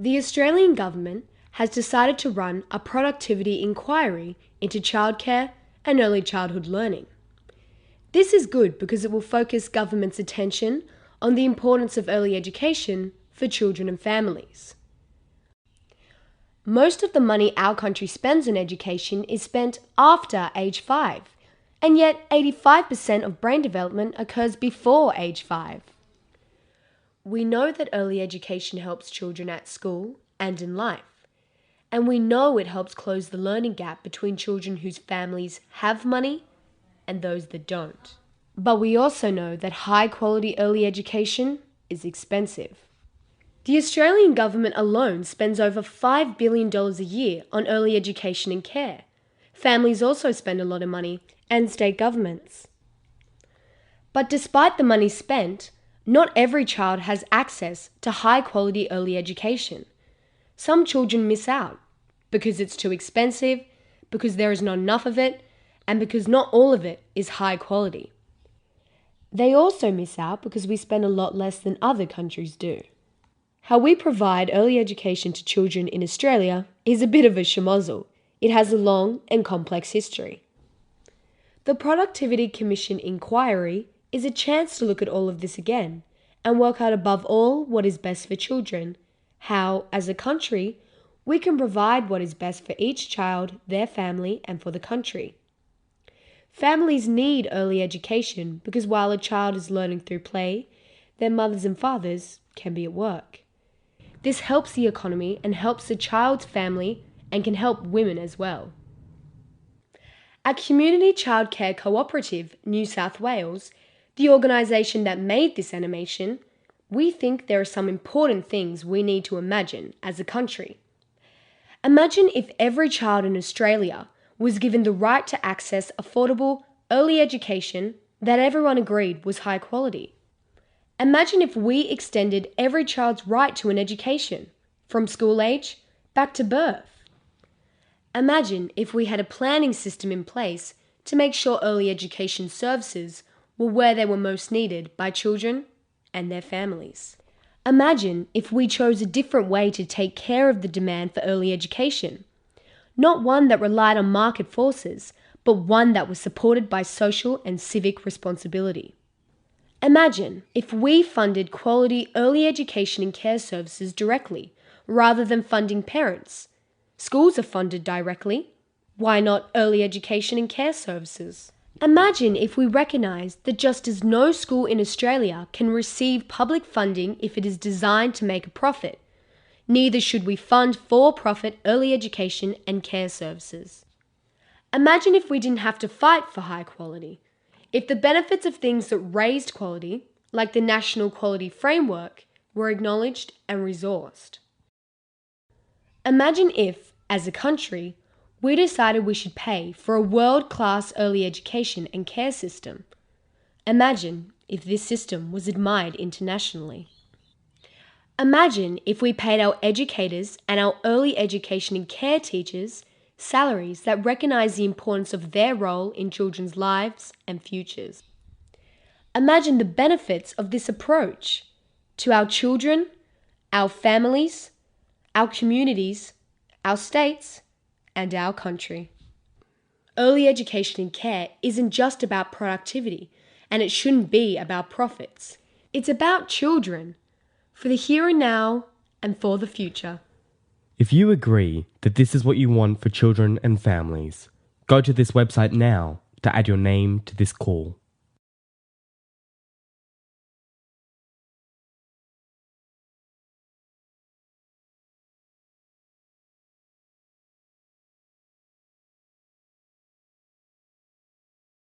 The Australian government has decided to run a productivity inquiry into childcare and early childhood learning. This is good because it will focus government's attention on the importance of early education for children and families. Most of the money our country spends on education is spent after age 5, and yet 85% of brain development occurs before age 5. We know that early education helps children at school and in life, and we know it helps close the learning gap between children whose families have money and those that don't. But we also know that high-quality early education is expensive. The Australian government alone spends over $5 billion a year on early education and care. Families also spend a lot of money, and state governments. But despite the money spent, not every child has access to high-quality early education. Some children miss out because it's too expensive, because there is not enough of it, and because not all of it is high quality. They also miss out because we spend a lot less than other countries do. How we provide early education to children in Australia is a bit of a schmozzle. It has a long and complex history. The Productivity Commission inquiry is a chance to look at all of this again and work out above all what is best for children, how, as a country, we can provide what is best for each child, their family, and for the country. Families need early education because while a child is learning through play, their mothers and fathers can be at work. This helps the economy and helps the child's family and can help women as well. At Community Childcare Cooperative New South Wales, the organisation that made this animation, we think there are some important things we need to imagine as a country. Imagine if every child in Australia was given the right to access affordable early education that everyone agreed was high quality. Imagine if we extended every child's right to an education, from school age back to birth. Imagine if we had a planning system in place to make sure early education services were where they were most needed by children and their families. Imagine if we chose a different way to take care of the demand for early education, not one that relied on market forces, but one that was supported by social and civic responsibility. Imagine if we funded quality early education and care services directly, rather than funding parents. Schools are funded directly. Why not early education and care services? Imagine if we recognised that just as no school in Australia can receive public funding if it is designed to make a profit, neither should we fund for-profit early education and care services. Imagine if we didn't have to fight for high quality. If the benefits of things that raised quality, like the National Quality Framework, were acknowledged and resourced. Imagine if, as a country, we decided we should pay for a world-class early education and care system. Imagine if this system was admired internationally. Imagine if we paid our educators and our early education and care teachers salaries that recognise the importance of their role in children's lives and futures. Imagine the benefits of this approach to our children, our families, our communities, our states, and our country. Early education and care isn't just about productivity, and it shouldn't be about profits. It's about children, for the here and now and for the future. If you agree that this is what you want for children and families, go to this website now to add your name to this call.